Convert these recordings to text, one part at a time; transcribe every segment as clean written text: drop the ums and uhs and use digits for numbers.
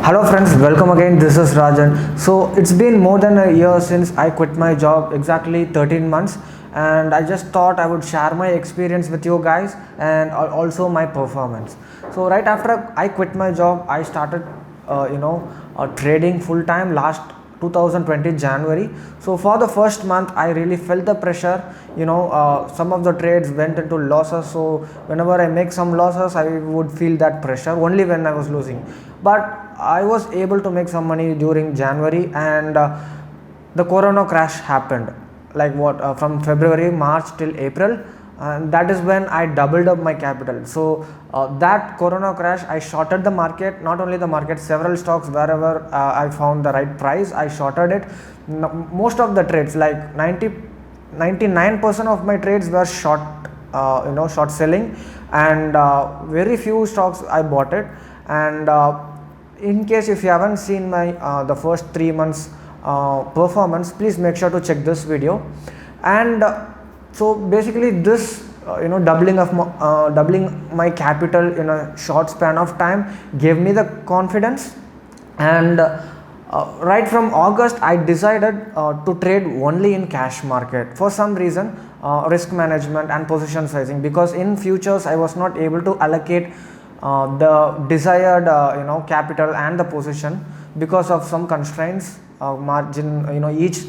Hello friends, welcome again. This is Rajan. So it's been more than a year since I quit my job, exactly 13 months, and I just thought I would share my experience with you guys and also my performance. So right after I quit my job, I started trading full time last 2020 January. So for the first month I really felt the pressure. Some of the trades went into losses, so whenever I make some losses I would feel that pressure only when I was losing. But I was able to make some money during January, and the corona crash happened, like from February, March till April, and that is when I doubled up my capital. So that corona crash, I shorted the market, not only the market, several stocks. Wherever I found the right price, I shorted it. Most of the trades, like 99% of my trades were short, short selling, and very few stocks I bought it. And in case if you haven't seen my the first 3 months performance, please make sure to check this video. And so basically this doubling my capital in a short span of time gave me the confidence. And right from August I decided to trade only in cash market for some reason, risk management and position sizing, because in futures I was not able to allocate the desired capital and the position because of some constraints. Margin, each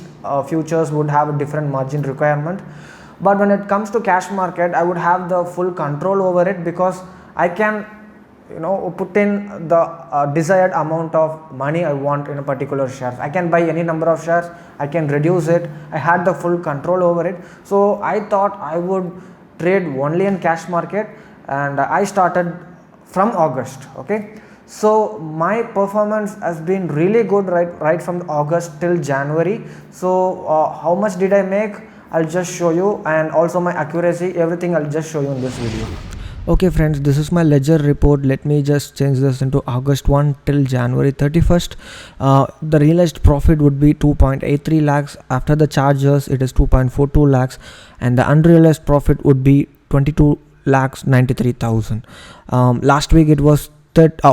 futures would have a different margin requirement. But when it comes to cash market, I would have the full control over it, because I can put in the desired amount of money I want in a particular share. I can buy any number of shares, I can reduce it. I had the full control over it, so I thought I would trade only in cash market, and I started from August. Okay, so my performance has been really good right from August till January. So how much did I make? I'll just show you, and also my accuracy, everything I'll just show you in this video. Okay friends, this is my ledger report. Let me just change this into August 1 till January 31st. The realized profit would be 2.83 lakhs. After the charges it is 2.42 lakhs, and the unrealized profit would be 22 lakhs 93,000. Last week it was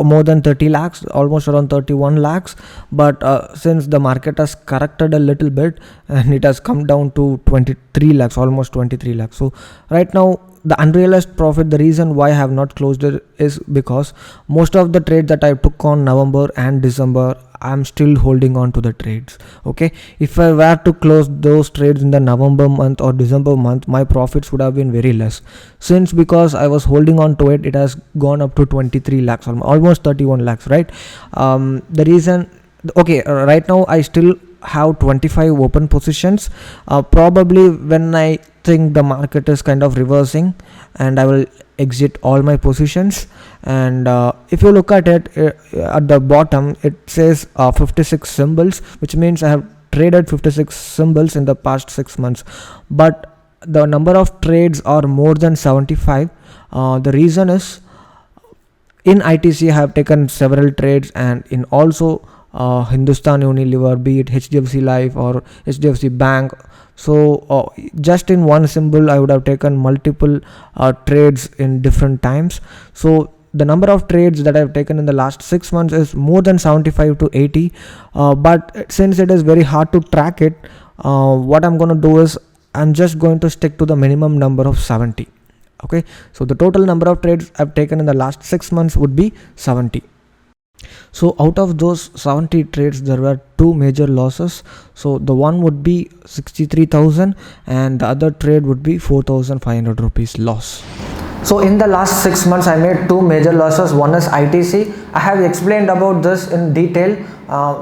more than 30 lakhs, almost around 31 lakhs, but since the market has corrected a little bit and it has come down to 23 lakhs, almost 23 lakhs. So right now the unrealized profit, the reason why I have not closed it is because most of the trades that I took on November and December, I'm still holding on to the trades. Okay, if I were to close those trades in the November month or December month, my profits would have been very less. Since because I was holding on to it, it has gone up to 23 lakhs, almost 31 lakhs, right? The reason, okay, right now I still have 25 open positions. Probably when I think the market is kind of reversing, and I will exit all my positions. And if you look at it, at the bottom it says 56 symbols, which means I have traded 56 symbols in the past 6 months, but the number of trades are more than 75. The reason is, in ITC I have taken several trades, and in also Hindustan Unilever, be it HDFC Life or HDFC Bank. So just in one symbol I would have taken multiple trades in different times. So the number of trades that I have taken in the last 6 months is more than 75 to 80. But since it is very hard to track it, what I'm going to do is I'm just going to stick to the minimum number of 70. Okay, so the total number of trades I've taken in the last 6 months would be 70. So out of those 70 trades, there were 2 major losses. So the one would be 63,000 and the other trade would be 4,500 rupees loss. So in the last 6 months I made 2 major losses. One is ITC. I have explained about this in detail.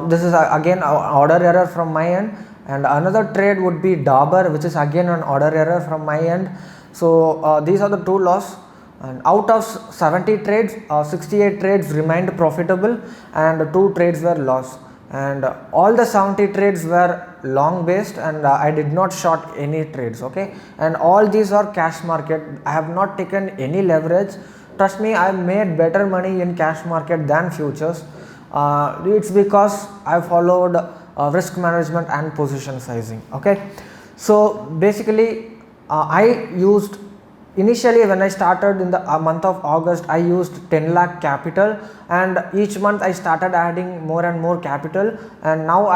This is again an order error from my end, and another trade would be Dabur, which is again an order error from my end. So these are the 2 losses. And out of 70 trades, 68 trades remained profitable and 2 trades were lost. And all the 70 trades were long based, and I did not short any trades. Okay, and all these are cash market. I have not taken any leverage. Trust me, I made better money in cash market than futures. It's because I followed risk management and position sizing. Okay, so basically I used initially when I started in the month of August, I used 10 lakh capital, and each month I started adding more and more capital, and now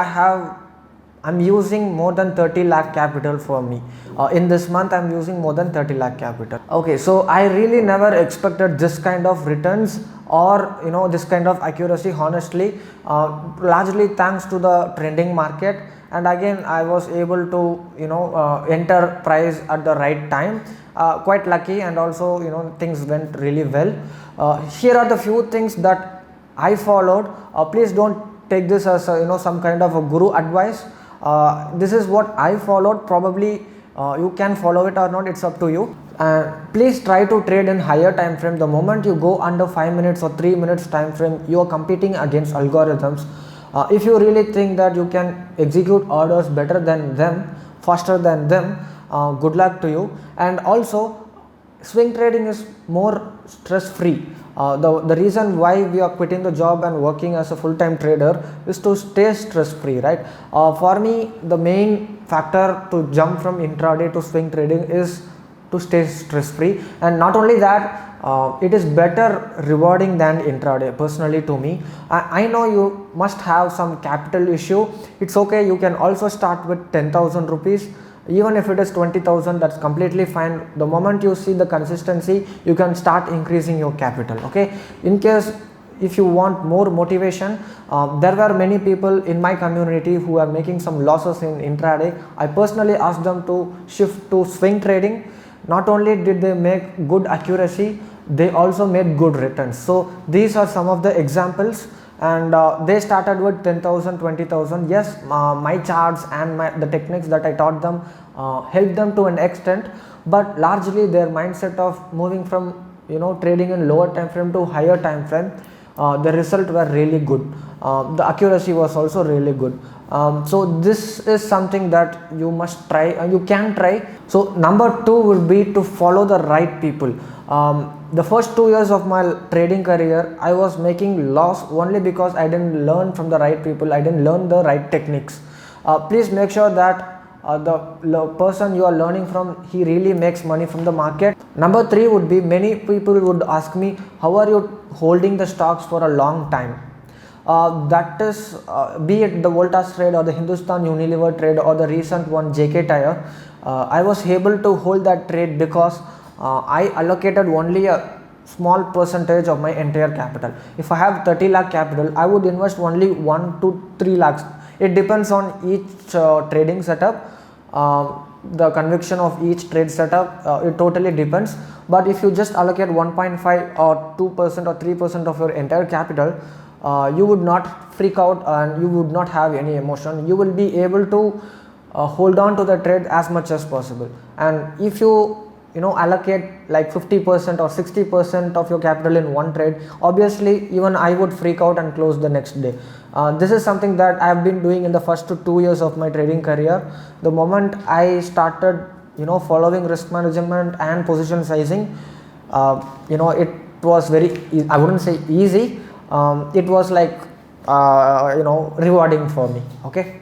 I'm using more than 30 lakh capital for me. In this month I'm using more than 30 lakh capital. Okay, so I really never expected this kind of returns, or this kind of accuracy, honestly, largely thanks to the trending market. And again, I was able to enter price at the right time, quite lucky, and also things went really well. Here are the few things that I followed. Please don't take this as some kind of a guru advice. This is what I followed. Probably you can follow it or not, it's up to you. Please try to trade in higher time frame. The moment you go under 5 minutes or 3 minutes time frame, you are competing against algorithms. If you really think that you can execute orders better than them, faster than them, good luck to you. And also, swing trading is more stress free. The reason why we are quitting the job and working as a full-time trader is to stay stress free, right? For me, the main factor to jump from intraday to swing trading is to stay stress free. And not only that, it is better rewarding than intraday, personally, to me. I know you must have some capital issue. It's okay, you can also start with 10,000 rupees. Even if it is 20,000, that's completely fine. The moment you see the consistency, you can start increasing your capital. Okay, in case if you want more motivation, there were many people in my community who are making some losses in intraday. I personally asked them to shift to swing trading. Not only did they make good accuracy, they also made good returns. So these are some of the examples. And they started with 10,000, 20,000. Yes, my charts and the techniques that I taught them helped them to an extent, but largely their mindset of moving from trading in lower time frame to higher time frame, the result were really good. The accuracy was also really good. So this is something that you must try, and you can try. So number 2 would be to follow the right people. The first 2 years of my trading career, I was making loss only because I didn't learn from the right people. I didn't learn the right techniques. Please make sure that the person you are learning from, he really makes money from the market. Number 3 would be, many people would ask me, how are you holding the stocks for a long time? That is, be it the Voltas trade or the Hindustan Unilever trade or the recent one JK Tyre, I was able to hold that trade because I allocated only a small percentage of my entire capital. If I have 30 lakh capital, I would invest only 1 to 3 lakhs. It depends on each trading setup, the conviction of each trade setup, it totally depends. But if you just allocate 1.5 or 2% or 3% of your entire capital, you would not freak out and you would not have any emotion. You will be able to hold on to the trade as much as possible. And if you allocate like 50% or 60% of your capital in one trade, obviously even I would freak out and close the next day. This is something that I have been doing in the first 2 years of my trading career. The moment I started following risk management and position sizing, it was very I wouldn't say easy, it was like rewarding for me. Okay.